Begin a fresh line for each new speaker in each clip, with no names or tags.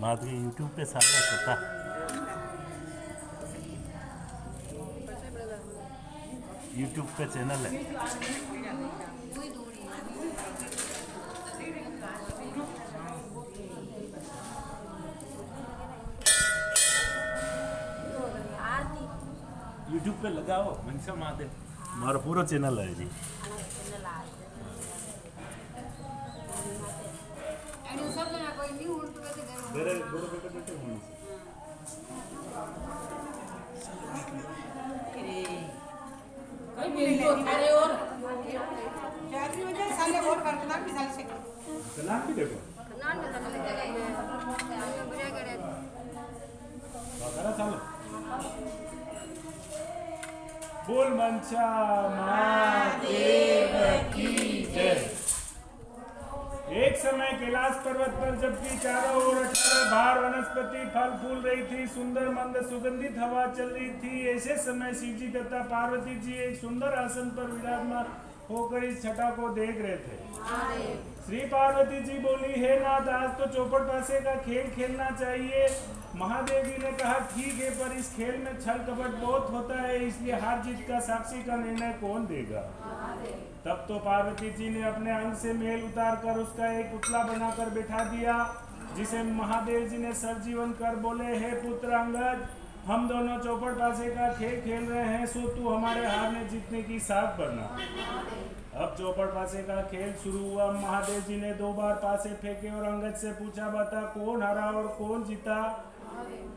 Madhavi YouTube पे सारा कथा यूट्यूब पे चैनल है। यूट्यूब पे लगाओ मनसा महादेव, मारो पूरा चैनल है जी। बेटे बेटे होने से
कई वीडियो अरे और चार्जिंग में जाए साले और करना भी साले से
कलाम भी देखो
कनाल में तक लग जाएगा हमें बुरा करे
करा सालो बोल मनसा महादेव की जय। एक समय कैलाश पर्वत पर जबकि चारों ओर 18 भार वनस्पति फल फूल रही थी, सुंदर मंद सुगंधित हवा चल रही थी, ऐसे समय शिव जी तथा पार्वती जी एक सुंदर आसन पर विराजमान होकर इस छटा को देख रहे थे। श्री पार्वती जी बोली, हे नाथ, आज तो चौपड़ पासे का खेल खेलना चाहिए। महादेव जी ने कहा, ठीक है, पर इस खेल में छल कपट बहुत होता है, इसलिए हार जीत का साक्षी का निर्णय कौन देगा। तब तो पार्वती जी ने अपने अंग से मेल उतार कर उसका एक पुतला बनाकर बैठा दिया, जिसे महादेव जी ने सर्वजीवन कर बोले, हे पुत्र अंगद, हम दोनों चौपड़ पासे का खेल खेल रहे हैं, सो तू हमारे हारने जीतने की साथ बनना। अब चौपड़ पासे का खेल शुरू हुआ। महादेव जी ने 2 बार पासे फेंके और अंगद से पूछा, बता कौन हारा और कौन जीता।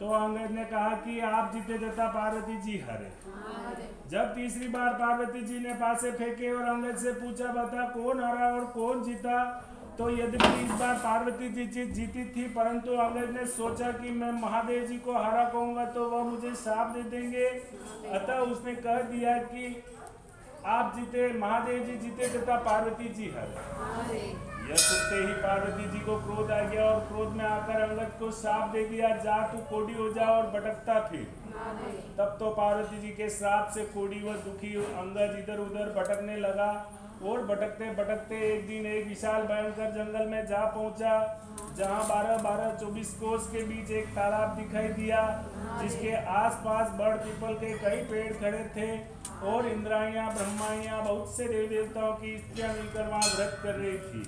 तो अंगद ने कहा कि आप जीते तथा पार्वती जी हारे। जब तीसरी बार पार्वती जी ने पासे फेंके और अंगद से पूछा, बता कौन हारा और कौन जीता। तो यद्यपि इस बार पार्वती जी जीती थी, परंतु अंगद ने सोचा कि मैं महादेव जी को हारा कहूंगा तो वह मुझे श्राप दे देंगे। अतः उसने कह दिया कि आप जीते, महादेव जी जीते तथा पार्वती जी हारे। यह सुनते ही पार्वती जी को क्रोध आ गया और क्रोध में आकर अंगद को श्राप दे दिया, जा तू कोढ़ी हो जा और भटकता फिर। तब तो पार्वती जी के श्राप से कोढ़ी व दुखी अंगद इधर उधर भटकने लगा और भटकते भटकते एक दिन एक विशाल भयंकर जंगल में जा पहुंचा, जहां 12-12-24 कोस के बीच एक तालाब दिखाई दिया, जिसके आसपास बड़ पीपल के कई पेड़ खड़े थे और इंद्राणियां ब्रह्माणियां बहुत से देवी देवताओं की स्त्रियां मिलकर वहां व्रत कर रही थी।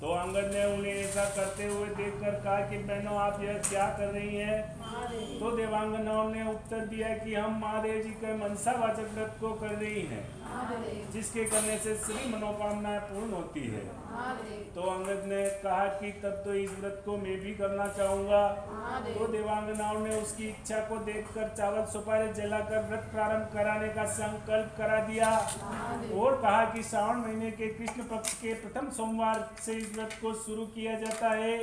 तो अंगद ने उन्हें ऐसा करते हुए देखकर कहा कि बहनों, आप यह क्या कर रही हैं। तो देवांगनाओं ने उत्तर दिया कि हम महादेव जी के मनसावाचक व्रत को कर रही हैं, जिसके करने से सभी मनोकामनाएं पूर्ण होती है। तो अंगद ने कहा कि तब तो इस व्रत को मैं भी करना चाहूंगा। तो देवांगनाओं ने उसकी इच्छा को देखकर चावल सुपारी जलाकर व्रत प्रारंभ कराने का संकल्प करा दिया और कहा कि श्रावण महीने के कृष्ण पक्ष के प्रथम सोमवार से इस व्रत को शुरू किया जाता है।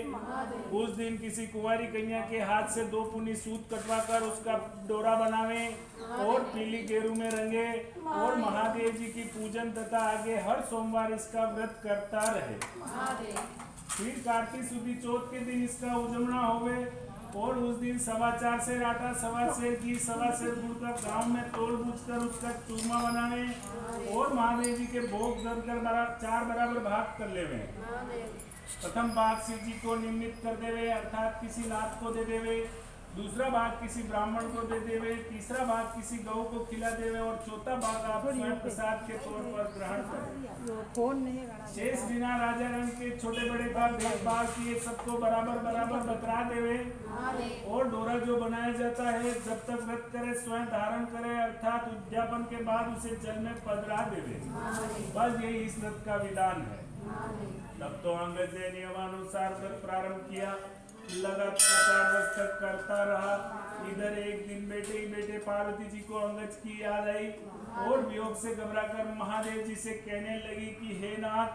उस दिन किसी कुंवारी कन्या के हाथ से 2 पुनी सूत कटवाकर उसका डोरा बनावे और पीली गेरू में रंगे और महादेव जी की पूजन तथा आगे हर सोमवार इसका व्रत करता रहे। फिर कार्तिक सुदी चौथ के दिन इसका उजमना होवे और उस दिन 4.25 सेर आटा, 1.25 सेर घी, 1.25 सेर गुड़ का गांव में तोड़ बूझ कर उसका चूरमा बनावे और महादेव जी के भोग धरकर 4 बराबर भाग कर लेवे। प्रथम भाग शिव जी को निमित्त कर देवे, अर्थात किसी नाथ को दे देवे, दूसरा भाग किसी ब्राह्मण को दे देवे, तीसरा भाग किसी गौ को खिला देवे और चौथा भाग आप स्वयं प्रसाद के तौर पर ग्रहण करें। शेष बिना राजा रंग के छोटे बड़े का भेदभाव किए सबको बराबर बराबर बतरा देवे और डोरा जो बनाया जाता है जब तक व्रत करे स्वयं धारण करे, अर्थात उद्यापन के बाद उसे जल में पधरा देवे। बस यही इस व्रत का विधान है। तब तो अंगद ने नियमानुसार व्रत प्रारंभ किया, लगातार 4 वर्ष तक करता रहा। इधर एक दिन बैठे ही बैठे पार्वती जी को अंगद की याद आई और वियोग से घबराकर महादेव जी से कहने लगी कि हे नाथ,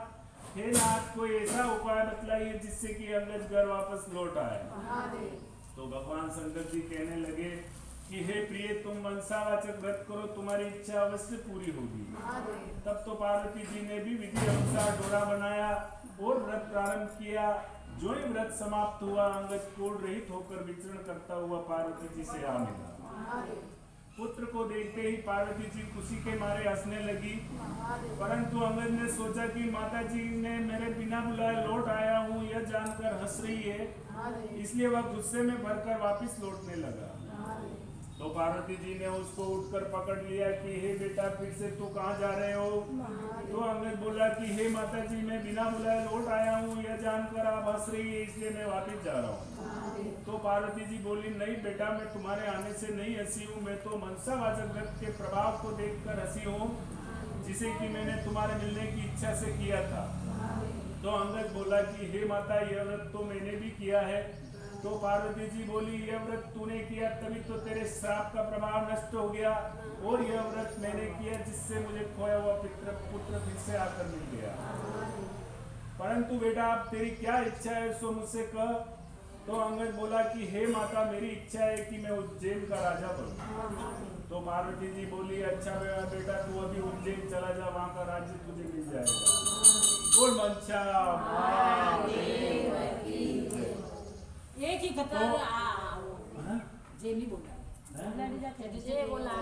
कोई ऐसा उपाय बतलाइए जिससे कि अंगद घर वापस लौट आए। तो भगवान शंकर जी कहने लगे कि हे प्रिय, तुम मनसावाचक व्रत करो, तुम्हारी इच्छा अवश्य पूरी होगी। तब तो पार्वती जी ने भी विधि अनुसार डोरा बनाया और व्रत प्रारंभ किया। जो ही व्रत समाप्त हुआ, अंगद क्रोध रहित होकर विचरण करता हुआ पार्वती जी से आ मिला। पुत्र को देखते ही पार्वती जी खुशी के मारे हंसने लगी। परंतु अंगद ने सोचा कि माता जी ने मेरे बिना बुलाए लौट आया हूँ यह जानकर हंस रही है, इसलिए वह गुस्से में भरकर वापस लौटने लगा। तो पार्वती जी ने उसको उठकर पकड़ लिया कि हे बेटा फिर से तू कहाँ जा रहे हो। तो अंगद बोला कि हे माता जी मैं बिना बुलाए लौट आया हूँ यह जानकर आप हंस रही है, इसलिए मैं वापस जा रहा हूँ। तो पार्वती जी बोली नहीं बेटा मैं तुम्हारे आने से नहीं हंसी हूँ, मैं तो मनसावाचक व्रत के प्रभाव को देखकर हंसी हूँ जिसे कि मैंने तुम्हारे मिलने की इच्छा से किया था। तो अंगद बोला कि हे माता यह व्रत तो मैंने भी किया है। तो पार्वती जी बोली यह व्रत तूने किया तभी तो तेरे श्राप का प्रभाव नष्ट हो गया, और यह व्रत मैंने किया जिससे मुझे खोया हुआ पुत्र फिर से आकर मिल गया। परंतु बेटा अब तेरी क्या इच्छा है सो मुझसे कह। तो अंगद बोला कि हे माता मेरी इच्छा है कि मैं उज्जैन का राजा बनूं। तो पार्वती जी बोली अच्छा बेटा तू अभी उज्जैन चला जा, वहां का राज्य तुझे मिल जाएगा। बोल मनसा
एक ही खतर जेली बोला
जे बोला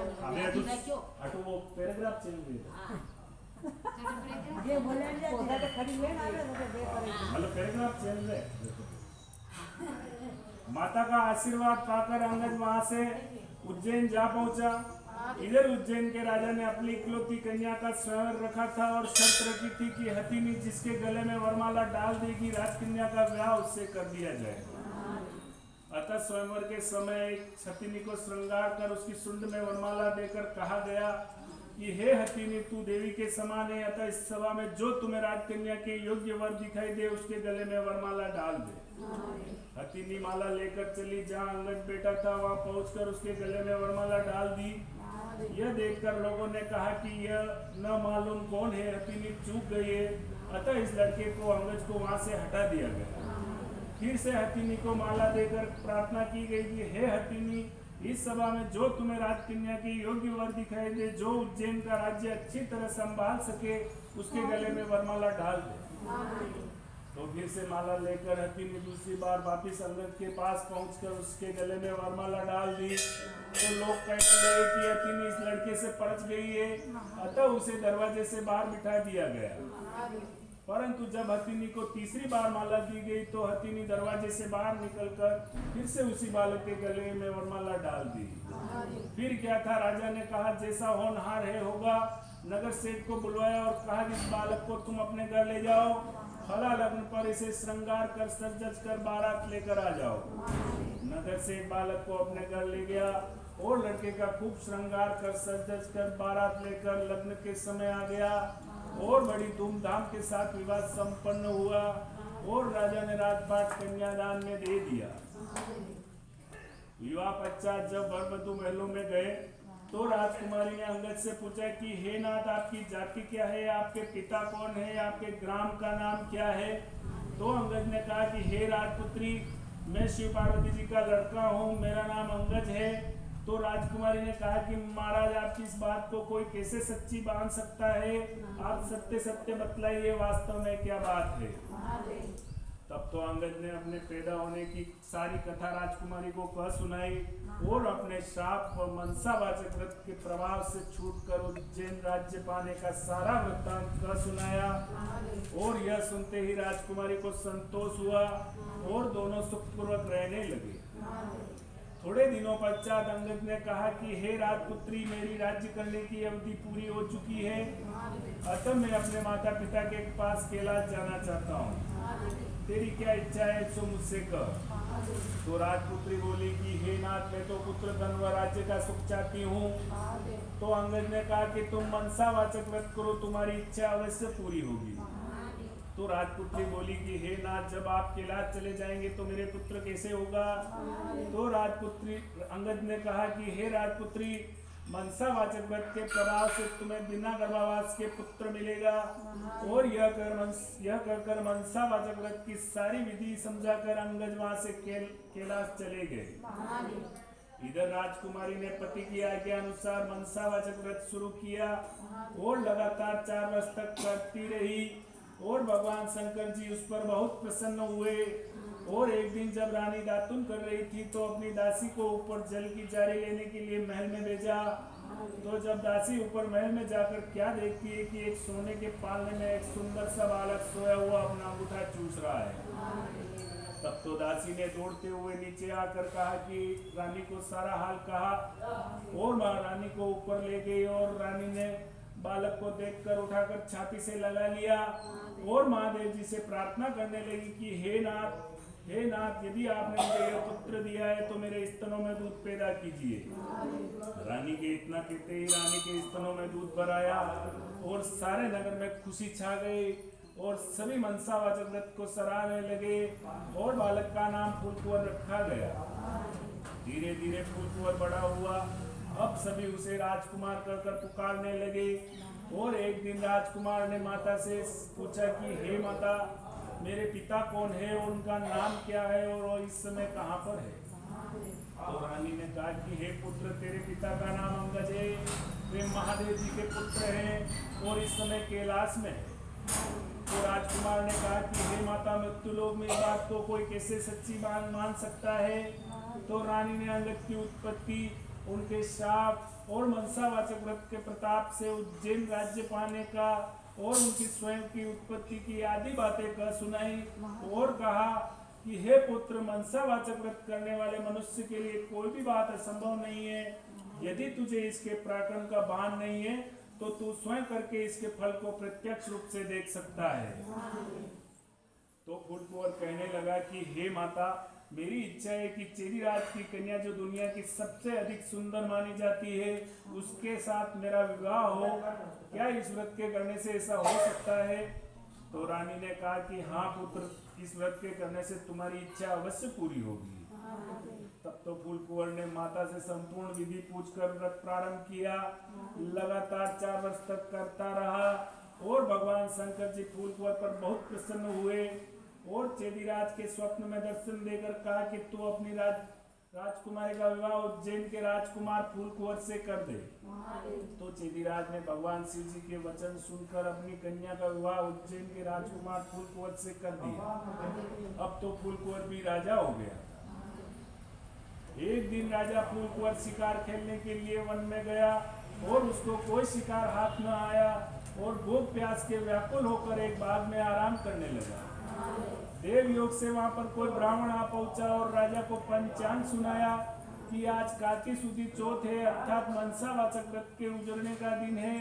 अटो वो पैराग्राफ चेंज
जे बोले पौधा तो खड़ी हुए ना
मतलब पैराग्राफ चेंज है। माता का आशीर्वाद पाकर अंगद वहां से उज्जैन जा पहुंचा। इधर उज्जैन के राजा ने अपनी इकलौती कन्या का स्वयंवर रखा था और शर्त रखी थी कि हथिनी जिसके गले में वरमाला डाल देगी राजकन्या का विवाह उससे कर दिया जाएगा। अतः स्वयंवर के समय एक हथिनी को श्रृंगार कर उसकी सुंड में वरमाला देकर कहा गया कि हे हथिनी तू देवी के समान है, अतः इस सभा में जो तुम्हें राजकन्या के योग्य वर दिखाई दे उसके गले में वरमाला डाल दे। हथिनी माला लेकर चली, जहाँ अंगद बैठा था वहां पहुंचकर उसके गले में वरमाला डाल दी। यह देखकर लोगों ने कहा कि यह न मालूम कौन है, हथिनी चूक गई है। अतः इस लड़के को अंगद को वहां से हटा दिया गया। फिर से हथिनी को माला देकर प्रार्थना की गई कि हे हथिनी इस सभा में जो तुम्हें राजकन्या की योग्य वर दिखाई दे, जो उज्जैन का राज्य अच्छी तरह संभाल सके उसके गले में वरमाला डाल दे। तो फिर से माला लेकर हथिनी दूसरी बार वापिस अंगद के पास पहुंचकर उसके गले में वरमाला डाल दी। तो लोग कहने लगे कि हथिनी इस लड़के से परच गई है, अतः उसे दरवाजे से बाहर बिठा दिया गया। परंतु जब हथिनी को तीसरी बार माला दी गई तो हथिनी दरवाजे से बाहर निकलकर फिर से उसी बालक के गले में वरमाला डाल दी। फिर क्या था, राजा ने कहा जैसा होनहार है होगा। नगर सेठ को बुलवाया और कहा कि इस बालक को तुम अपने घर ले जाओ, फला लग्न पर इसे श्रृंगार कर सज कर बारात लेकर आ जाओ। नगर सेठ बालक को अपने घर ले गया और लड़के का खूब श्रृंगार कर सज कर बारात लेकर लग्न के समय आ गया और बड़ी धूमधाम के साथ विवाह संपन्न हुआ और राजा ने राजपाट कन्यादान में दे दिया। विवाह पश्चात जब वर वधू महलों में गए तो राजकुमारी ने अंगद से पूछा कि हे नाथ आपकी जाति क्या है, आपके पिता कौन है, आपके ग्राम का नाम क्या है। तो अंगद ने कहा कि हे राजपुत्री मैं शिव पार्वती जी का लड़का हूँ, मेरा नाम अंगद है। तो राजकुमारी ने कहा कि महाराज आपकी इस बात को कोई कैसे सच्ची मान सकता है, आप सत्य सत्य बतलाइए वास्तव में क्या बात है। तब तो अंगद ने अपने पैदा होने की सारी कथा राजकुमारी को कह सुनाई और अपने श्राप व मनसावाचक व्रत के प्रभाव से छूटकर उज्जैन राज्य पाने का सारा वृत्तांत कह सुनाया। और यह सुनते ही राजकुमारी को संतोष हुआ और दोनों सुखपूर्वक रहने लगे। थोड़े दिनों पश्चात अंगद ने कहा कि हे राजपुत्री मेरी राज्य करने की अवधि पूरी हो चुकी है, अतः मैं अपने माता पिता के पास कैलाश जाना चाहता हूँ, तेरी क्या इच्छा है सो मुझसे कह। तो राजपुत्री बोली कि हे नाथ मैं तो पुत्र धन व राज्य का सुख चाहती हूँ। तो अंगद ने कहा कि तुम मनसावाचक व्रत करो, तुम्हारी इच्छा अवश्य पूरी होगी। तो राजपुत्री बोली कि हे नाथ जब आप कैलाश चले जाएंगे तो मेरे पुत्र कैसे होगा। तो राजपुत्री अंगद ने कहा कि हे राजपुत्री मनसावाचक व्रत के प्रभाव से तुम्हें बिना गर्भावास के पुत्र मिलेगा। और यह कर मनसावाचक व्रत की सारी विधि समझाकर अंगद वहां से कैलाश चले गए। इधर राजकुमारी ने पति की आज्ञा अनुसार मनसावाचक व्रत शुरू किया और लगातार 4 वर्ष तक करती रही और भगवान शंकर जी उस पर बहुत प्रसन्न हुए और एक दिन जब रानी दातुन कर रही थी तो अपनी दासी को ऊपर जल की जारी लेने के लिए महल में भेजा। तो जब दासी ऊपर महल में जाकर क्या देखती है कि एक सोने के पालने में एक सुंदर सा बालक सोया हुआ अपना अंगूठा चूस रहा है। तब तो दासी ने दौड़ते हुए नीचे आकर कहा कि रानी को सारा हाल कहा और महारानी को ऊपर ले गई और रानी ने बालक को देखकर उठाकर छाती से लगा लिया और महादेव जी से प्रार्थना करने लगी कि हे नाथ, यदि आपने मुझे यह पुत्र दिया है तो मेरे स्तनों में दूध पैदा कीजिए। रानी के इतना कहते ही रानी के स्तनों में दूध भर आया और सारे नगर में खुशी छा गई और सभी मनसावाचक व्रत को सराहने लगे और बालक का नाम फूलकुंवर रखा गया। धीरे धीरे फूलकुंवर बड़ा हुआ। अब सभी उसे राजकुमार कहकर पुकारने लगे और एक दिन राजकुमार ने माता से पूछा कि हे माता, मेरे पिता कौन है और उनका नाम क्या है और वो इस समय कहाँ पर है? तो रानी ने कहा कि हे पुत्र, तेरे पिता का नाम अंगज है, वे महादेव जी के पुत्र हैं और इस समय कैलाश में है। तो राजकुमार ने कहा कि हे माता, मृत्युलोक में इस बात को कोई कैसे सच्ची मान सकता है? तो रानी ने अंगद की उत्पत्ति, उनके शाप और मनसावाचक व्रत के प्रताप से उज्जैन राज्य पाने का और उनकी स्वयं की उत्पत्ति की आदि बातें कह सुनाई और कहा कि हे पुत्र, मनसावाचक व्रत करने वाले मनुष्य के लिए कोई भी बात असंभव नहीं है। यदि तुझे इसके पराक्रम का भान नहीं है तो तू स्वयं करके इसके फल को प्रत्यक्ष रूप से देख सकता है। तो फूलकुंवर कहने लगा कि हे माता, मेरी इच्छा है कि चेदी राज की कन्या जो दुनिया की सबसे अधिक सुंदर मानी जाती है उसके साथ मेरा विवाह हो। क्या इस व्रत के करने से ऐसा हो सकता है? तो रानी ने कहा कि हाँ पुत्र, इस व्रत के करने से तुम्हारी इच्छा अवश्य पूरी होगी। तब तो फूलकुंवर ने माता से संपूर्ण विधि पूछकर व्रत प्रारंभ किया। लगातार 4 वर्ष तक करता रहा और भगवान शंकर जी फूलकुंवर पर बहुत प्रसन्न हुए और चेदीराज के स्वप्न में दर्शन देकर कहा कि तू अपनी राजकुमारी का विवाह उज्जैन के राजकुमार फूलकुंवर से कर दे। तो चेदीराज ने भगवान शिव जी के वचन सुनकर अपनी कन्या का विवाह उज्जैन के राजकुमार फूलकुंवर से कर दिया। अब तो फूलकुंवर भी राजा हो गया। एक दिन राजा फूलकुंवर शिकार खेलने के लिए वन में गया और उसको कोई शिकार हाथ न आया और भूख प्यास के व्याकुल होकर एक बाग में आराम करने लगा। देव योग से वहां पर कोई ब्राह्मण आ पहुंचा और राजा को पंचांग सुनाया कि आज कार्तिक सुदी चौथ है, अर्थात मनसावाचक व्रत के उजड़ने का दिन है।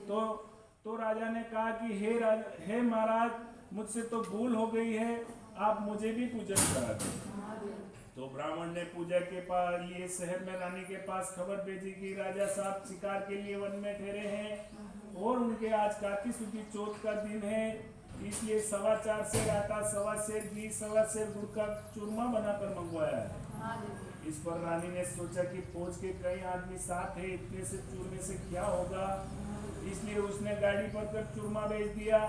तो राजा ने कहा कि हे महाराज, मुझसे तो भूल हो गई है, आप मुझे भी पूजन करा दें। तो ब्राह्मण ने पूजा के लिए शहर में रानी के पास खबर भेजी कि राजा साहब शिकार के लिए वन में ठहरे हैं और उनके आज कार्तिक सुदी चौथ का दिन है, इसलिए 4.25 सेर आटा, 1.25 सेर घी, 1.25 सेर गुड़ का चूरमा बनाकर मंगवाया है। इस पर रानी ने सोचा कि फौज के कई आदमी साथ है, इतने से चूरमे से क्या होगा, इसलिए उसने गाड़ी पर कर चूरमा भेज दिया।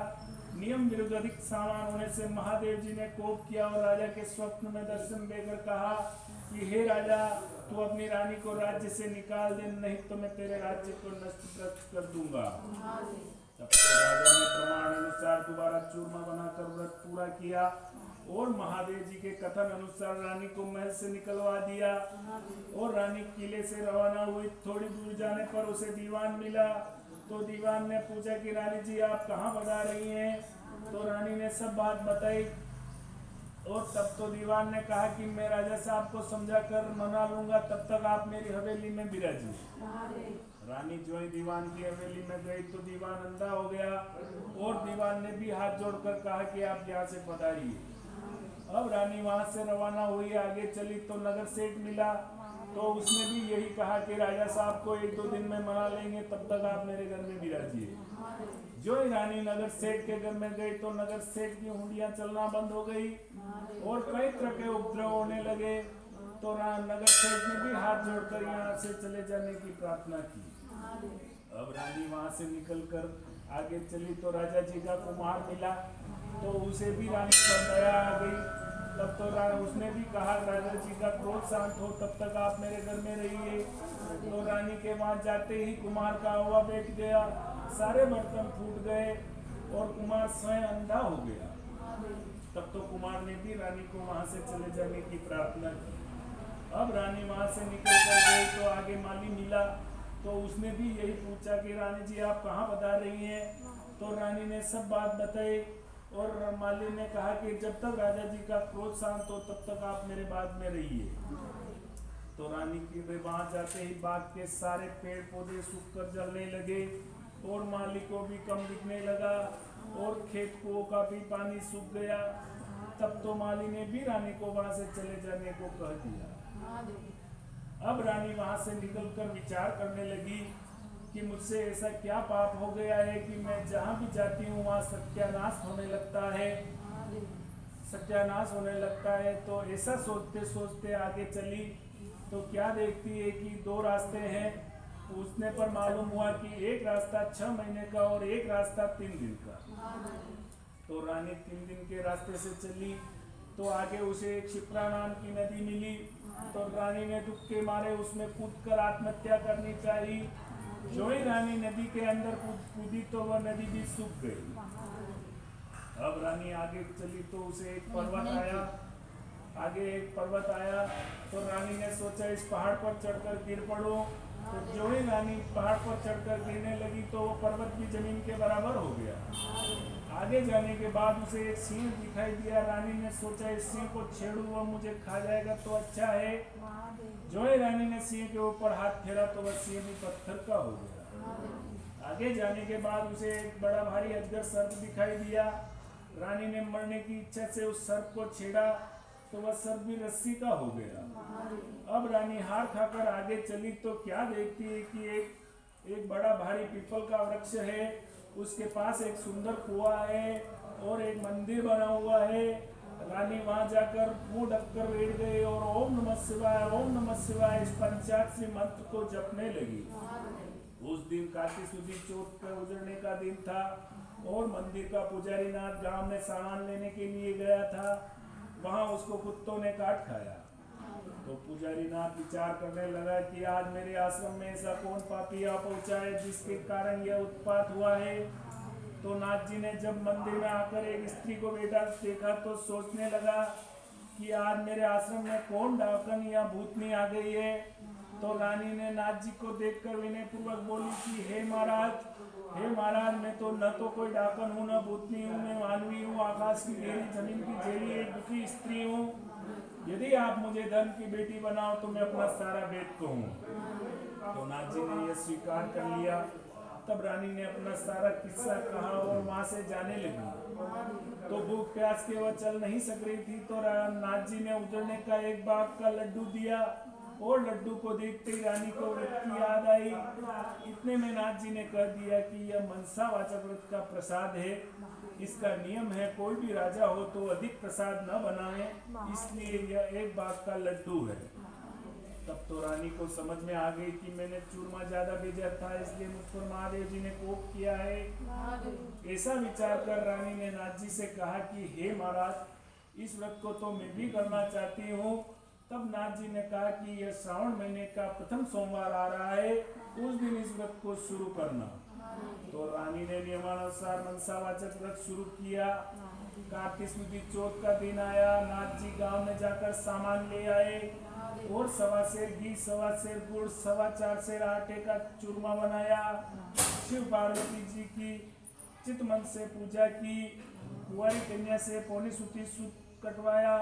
नियम विरुद्ध अधिक सामान होने से महादेव जी ने कोप किया और राजा के स्वप्न में दर्शन देकर कहा कि हे राजा, तू अपनी रानी को राज्य से निकाल दे, नहीं तो मैं तेरे राज्य को नष्ट कर दूंगा। तब तो राजा ने प्रमाण अनुसार दोबारा चूरमा बनाकर व्रत पूरा किया और महादेव जी के कथन अनुसार रानी को महल से निकलवा दिया और रानी किले से रवाना हुई। थोड़ी दूर जाने पर उसे दीवान मिला। तो दीवान ने पूछा कि रानी जी, आप कहाँ बता रही हैं? तो रानी ने सब बात बताई और तब तो दीवान ने कहा कि मैं राजा साहब को समझा कर मना लूंगा, तब तक आप मेरी हवेली में विराजिए। रानी जो ही दीवान की हवेली में गई तो दीवान अंधा हो गया और दीवान ने भी हाथ जोड़कर कहा कि आप यहाँ से पधारिए। अब रानी वहां से रवाना हुई, आगे चली तो नगर सेठ मिला। तो उसने भी यही कहा कि राजा साहब को 1-2 दिन में मना लेंगे, तब तक आप मेरे घर में विराजिए। जो ही रानी नगर सेठ के घर में गई तो नगर सेठ की हुंडियां चलना बंद हो गई और कई तरह के उपद्रव होने लगे। तो नगर सेठ ने भी हाथ जोड़कर यहाँ से चले जाने की प्रार्थना की। अब रानी वहां से निकलकर आगे चली तो राजा जी का कुमार मिला, तो उसे भी रानी पर दया आ गई। तब तो उसने भी कहा राजा जी का क्रोध शांत हो, तब तक आप मेरे घर में रहिए। तो रानी के वहां जाते ही कुमार का हवा बैठ गया, सारे बर्तन फूट गए और कुमार स्वयं अंधा हो गया। तब तो कुमार ने भी रानी को वहां से चले जाने की प्रार्थना की। अब रानी वहां से निकल कर गई तो आगे माली मिला, तो उसने भी यही पूछा कि रानी जी आप कहाँ बता रही हैं। तो रानी ने सब बात बताई और माली ने कहा कि जब तक राजा जी का क्रोध शांत हो तब तक आप मेरे बाग में रहिए। तो रानी की वे वहां जाते ही बाग के सारे पेड़ पौधे सूख कर जलने लगे और माली को भी कम दिखने लगा और खेत कुओं का भी पानी सूख गया। तब तो माली ने भी रानी को वहां से चले जाने को कह दिया। अब रानी वहां से निकलकर विचार करने लगी कि मुझसे ऐसा क्या पाप हो गया है कि मैं जहां भी जाती हूँ वहां सत्यानाश होने लगता है, सत्यानाश होने लगता है। तो ऐसा सोचते सोचते आगे चली तो क्या देखती है कि दो रास्ते हैं। पूछने पर मालूम हुआ कि एक रास्ता 6 महीने का और एक रास्ता 3 दिन का। तो रानी 3 दिन के रास्ते से चली तो आगे उसे एक शिप्रा नाम की नदी मिली। तो रानी ने दुख के मारे उसमें कूदकर आत्महत्या करनी चाहिए। जो ही रानी नदी के अंदर कूदी तो वह नदी भी सूख गई। अब रानी आगे चली तो उसे एक पर्वत आया, आगे एक पर्वत आया तो रानी ने सोचा इस पहाड़ पर चढ़कर गिर पड़ो। तो जो ही रानी पहाड़ पर चढ़कर गिरने लगी तो वो पर्वत भी जमीन के बराबर हो गया। आगे जाने के बाद उसे एक सिंह दिखाई दिया। रानी ने सोचा इस सिंह को छेड़ू, वह मुझे खा जाएगा तो अच्छा है। जो ही रानी ने सिंह के ऊपर हाथ फेरा तो वह सिंह भी पत्थर का हो गया। आगे जाने के बाद उसे एक बड़ा भारी अजगर सर्प दिखाई दिया। रानी ने मरने की इच्छा से उस सर्प को छेड़ा तो वह सर्प भी रस्सी का हो गया। अब रानी हार खाकर आगे चली तो क्या देखती है कि एक बड़ा भारी पीपल का वृक्ष है, उसके पास एक सुंदर कुआं है और एक मंदिर बना हुआ है। रानी वहां जाकर मुंह ढककर बैठ गई और ओम नमः शिवाय, ओम नमः शिवाय इस पंचाक्षरी मंत्र को जपने लगी। उस दिन कार्तिक सुदी चौथ पर उजड़ने का दिन था और मंदिर का पुजारी नाथ गांव में सामान लेने के लिए गया था। वहां उसको कुत्तों ने काट खाया। तो पुजारी नाथ विचार करने लगा कि आज मेरे आश्रम में ऐसा कौन पापी आ पहुंचा है जिसके कारण यह उत्पात हुआ है। तो नाथ जी ने जब मंदिर में आकर एक स्त्री को बेटा देखा तो सोचने लगा कि आज मेरे आश्रम में कौन डाकन या भूतनी आ गई है। तो रानी ने नाथ जी को देखकर विनय पूर्वक बोली कि हे महाराज मैं तो न तो कोई डाकन हूँ न भूतनी हूँ, मैं मानवी हूँ, आकाश की घेरी जमीन की झेली एक दुखी स्त्री हूँ। यदि आप मुझे धन की बेटी बनाओ तो मैं अपना सारा बेट कहूँ। तो नाथ जी ने यह स्वीकार कर लिया। तब रानी ने अपना सारा किस्सा कहा और वहां से जाने लगी। तो भूख प्यास के वह चल नहीं सक रही थी तो नाथ जी ने उजड़ने का एक बाग का लड्डू दिया और लड्डू को देखते ही रानी को व्रत की याद आई। इतने में नाथ जी ने कह दिया कि यह मनसावाचक व्रत का प्रसाद है, इसका नियम है कोई भी राजा हो तो अधिक प्रसाद न बनाए, इसलिए यह एक बाग का लड्डू है। तब तो रानी को समझ में आ गई कि मैंने चूरमा ज्यादा भेजा था इसलिए मुझ पर महादेव जी ने कोप किया है। ऐसा विचार कर रानी ने नाथ जी से कहा कि हे महाराज इस व्रत को तो मैं भी करना चाहती हूँ। तब नाथ जी ने कहा कि यह श्रावण महीने का प्रथम सोमवार आ रहा है, उस दिन इस व्रत को शुरू करना। तो रानी ने नियमानुसार मनसावाचक व्रत शुरू किया। कार्तिक सुदी चौथ का दिन आया। नाथ जी गांव में जाकर सामान ले आए और 1.25 सेर घी, 1.25 सेर गुड़, 4.25 सेर आटे का चूरमा बनाया। शिव पार्वती जी की चित मन से पूजा की। कुंवारी कन्या से पौनी सूती सूत कटवाया।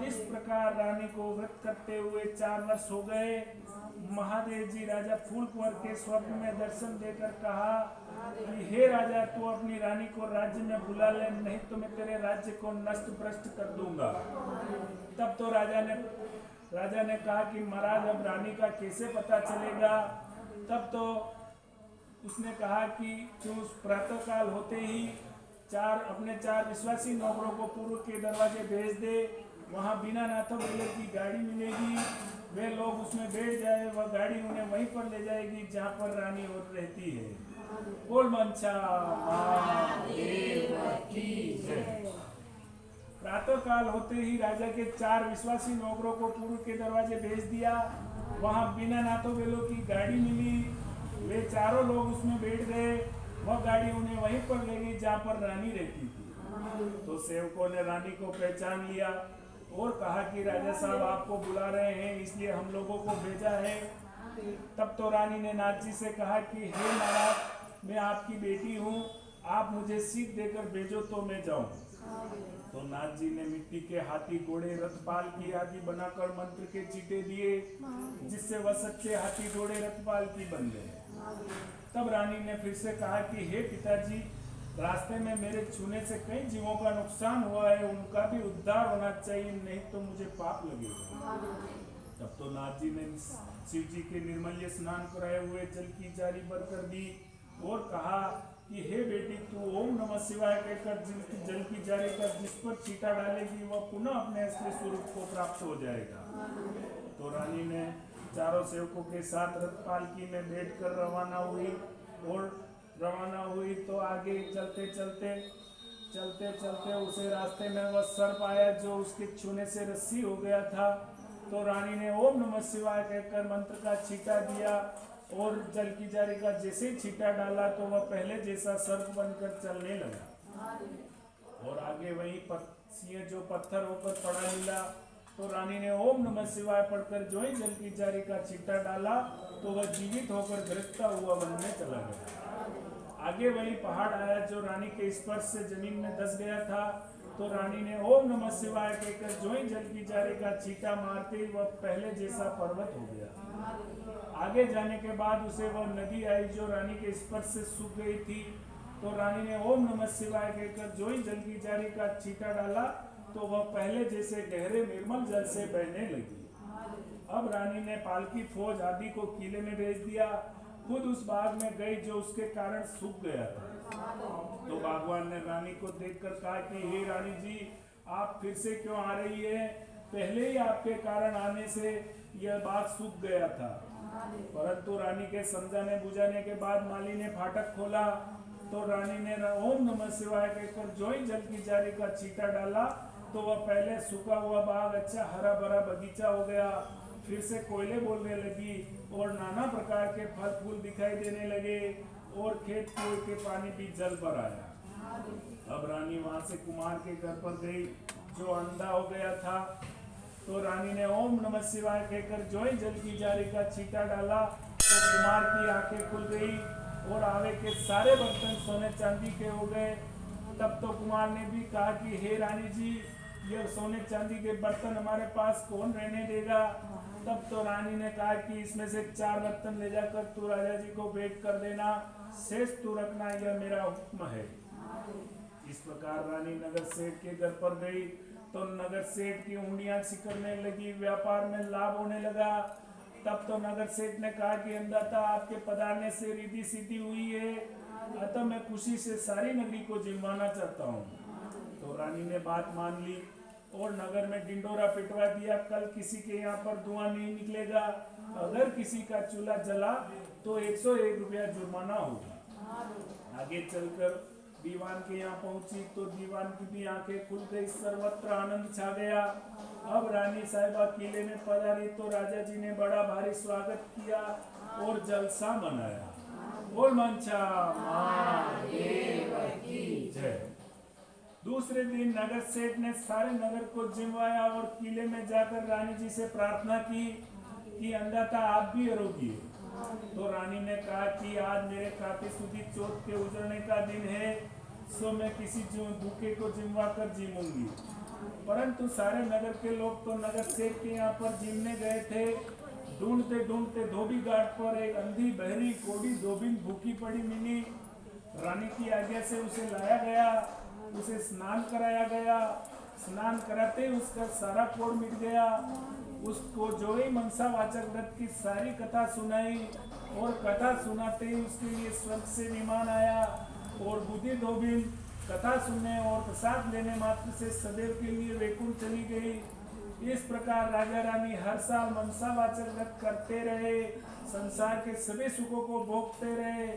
इस प्रकार रानी को व्रत करते हुए 4 वर्ष हो गए। महादेव जी राजा फूल कुंवर के स्वप्न में दर्शन देकर कहा कि हे राजा तू अपनी रानी को राज्य में बुला ले, नहीं तो मैं तेरे राज्य को नष्ट भ्रष्ट कर दूंगा। तब तो राजा ने कहा कि महाराज अब रानी का कैसे पता चलेगा। तब तो उसने कहा कि तू प्रातः काल होते ही अपने 4 विश्वासी नौकरों को पूर्व के दरवाजे भेज दे। वहाँ बिना नाथों बेले की गाड़ी मिलेगी, वे लोग उसमें बैठ जाए, वह गाड़ी उन्हें वहीं पर ले जाएगी जहाँ पर रानी और रहती है। बोल मंचा महादेव की जय। प्रातः काल होते ही राजा के 4 विश्वासी नौकरों को पूर्व के दरवाजे भेज दिया। वहाँ बिना नाथों बेलों की गाड़ी मिली, वे चारों लोग उसमें बैठ गए, वह गाड़ी उन्हें वहीं पर ले गई जहाँ पर रानी रहती थी। तो सेवकों ने रानी को पहचान लिया और कहा कि राजा साहब आपको बुला रहे हैं, इसलिए हम लोगों को भेजा है। तब तो रानी ने नाथ जी से कहा कि हे महाराज, मैं आपकी बेटी हूँ, आप मुझे सीख देकर भेजो तो मैं जाऊँ। तो नाथ जी ने मिट्टी के हाथी, घोड़े, रथ, पालकी आदि बनाकर मंत्र के चीटे दिए, जिससे वह सच्चे हाथी, घोड़े, रथ, पालकी बन गए। तब रानी ने फिर से कहा कि हे पिताजी, रास्ते में मेरे छूने से कई जीवों का नुकसान हुआ है, उनका भी उद्धार होना चाहिए, नहीं तो मुझे पाप लगेगा। तब तो नाथ जी ने शिव जी के निर्मल्य स्नान कराए हुए जल की जारी भर कर दी और कहा कि हे बेटी, तू ओम नमः शिवाय कहकर जल की जारी कर जिस पर छींटा डालेगी वह पुनः अपने असली स्वरूप को प्राप्त हो जाएगा। तो रानी ने चारों सेवकों के साथ रथ पालकी में बैठकर रवाना हुई तो आगे चलते चलते उसे रास्ते में वह सर्प आया जो उसके छूने से रस्सी हो गया था। तो रानी ने ओम नमः शिवाय कहकर मंत्र का छींटा दिया और जल की जारी का जैसे ही छींटा डाला तो वह पहले जैसा सर्प बनकर चलने लगा। और आगे वही सिंह जो पत्थर होकर पड़ा मिला, तो रानी ने ओम नमः शिवाय पढ़कर जो ही जल की जारी का छींटा डाला तो वह जीवित होकर गरजता हुआ वन में चला गया। आगे वही पहाड़ आया जो रानी के स्पर्श से जमीन में धंस गया था। तो रानी ने ओम नमः शिवाय कहकर जो ही जल की जारी का छींटा मारते ही वह पहले जैसा पर्वत हो गया। आगे जाने के बाद उसे वह नदी आई जो रानी के स्पर्श से सूख गई थी। तो रानी ने ओम नमः शिवाय कहकर जो ही जल की जारी का छींटा डाला तो वह पहले जैसे गहरे निर्मल जल से बहने लगी। अब रानी ने पालकी, फौज आदि को किले में भेज दिया, खुद उस बाग में गई जो उसके कारण सूख गया था। तो बागवान ने रानी को देखकर कहा कि हे रानी जी, आप फिर से क्यों आ रही है? पहले ही आपके कारण आने से यह बाग सूख गया था। परंतु रानी के समझाने बुझाने के बाद माली ने फाटक खोला। तो रानी ने ओम नमः शिवाय कहकर जो ही जल की जारी का छींटा डाला तो वह पहले सूखा हुआ बाग अच्छा हरा भरा बगीचा हो गया। फिर से कोयले बोलने लगी और नाना प्रकार के फल फूल दिखाई देने लगे और खेत कुएं के पानी भी जल पर आया। अब रानी वहां से कुमार के घर पर गई जो अंधा हो गया था। तो रानी ने ओम नमः शिवाय कहकर जो ही जल की जारी का छींटा डाला तो कुमार की आंखें खुल गई और आवे के सारे बर्तन सोने चांदी के हो गए। तब तो कुमार ने भी कहा कि हे रानी जी, यह सोने चांदी के बर्तन हमारे पास कौन रहने देगा? तब तो रानी ने कहा कि इसमें से 4 बर्तन ले जाकर तू राजा जी को भेंट कर देना, शेष तू रखना, यह मेरा हुक्म है। इस प्रकार रानी नगर सेठ के घर पर गई तो नगर सेठ की उंगलियां सिकड़ने लगी, व्यापार में लाभ होने लगा। तब तो नगर सेठ ने कहा कि अंदाता आपके पधारने से रिद्धि सिद्धि हुई है, अतः मैं खुशी से सारी नगरी को जिलवाना चाहता हूँ। तो रानी ने बात मान ली और नगर में डिंडोरा पिटवा दिया, कल किसी के यहाँ पर धुआं नहीं निकलेगा, अगर किसी का चूल्हा जला तो 101 रुपया जुर्माना होगा। आगे चलकर दीवान के यहाँ पहुंची तो दीवान की भी आंखें खुल गई, सर्वत्र आनंद छा गया। अब रानी साहिबा किले में पधारी तो राजा जी ने बड़ा भारी स्वागत किया और जलसा मनाया। बोल मंचा महादेव की जय। दूसरे दिन नगर सेठ ने सारे नगर को जिमवाया और किले में जाकर रानी जी से प्रार्थना की कि अंदाता आप भी आरोगी। तो रानी ने कहा कि आज मेरे काफी सुधी चौथ के उजड़ने का दिन है, सो मैं किसी भूखे को जिमवा कर जीमूंगी। परंतु सारे नगर के लोग तो नगर सेठ के यहाँ पर जिमने गए थे। ढूंढते ढूंढते धोबी घाट पर एक अंधी, बहरी, कोड़ी धोबिन भूखी पड़ी मिली। रानी की आज्ञा से उसे लाया गया, उसे स्नान कराया गया। स्नान कराते ही उसका सारा कोढ़ मिट गया। उसको जो ही मनसावाचक व्रत की सारी कथा सुनाई और कथा सुनाते ही उसके लिए स्वर्ग से विमान आया और बुद्धि धोबिन कथा सुनने और प्रसाद लेने मात्र से सदैव के लिए वैकुंठ चली गई। इस प्रकार राजा रानी हर साल मनसावाचक व्रत करते रहे, संसार के सभी सुखों को भोगते रहे।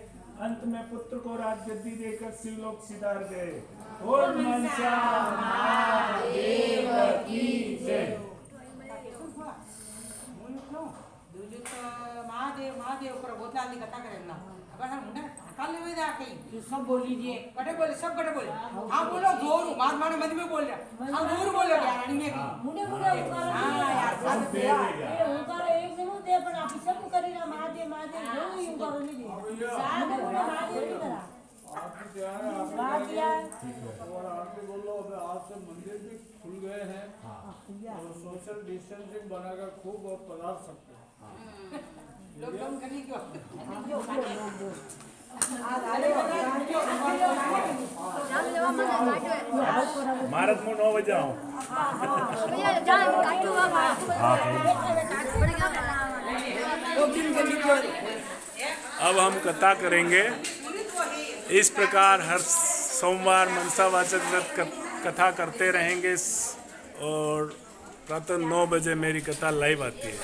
अंत में पुत्र को राजगद्दी देकर शिवलोक सिधार गए। ओम मनसा महादेव की जय।
महादेव महादेव पर गोतला कथा करेंगे ना। बस मुंडा काल में दा कहीं
ये सब बोल लीजिए।
कटे बोले सब कटे बोले हाँ बोलो जोर मार मार मत में बोल रहा हाँ जोर बोलो यार रानी में
मुंडे मुंडे उकार
हाँ यार सब
ये उकार एक जणो दे पण आप सब करेगा महादेव महादेव जो ही उकार नहीं दे मुंडे मुंडे महादेव की तरह
आपकी क्या है आप
बात यार
और आपके बोलो अब आज से मंदिर भी खुल गए हैं और सोशल डिस्टेंसिंग बनाकर खूब और पधार सकते हैं।
लॉकडाउन करने क्यों
जाम लेवा मन काटो है
भारत में 9 बजे आऊँ।
भैया जाम काटो बाबा पड़ेगा
लॉकडाउन करने क्यों
अब हम कथा करेंगे। इस प्रकार हर सोमवार मनसावाचक व्रत कथा करते रहेंगे और प्रातः 9 बजे मेरी कथा लाइव आती है।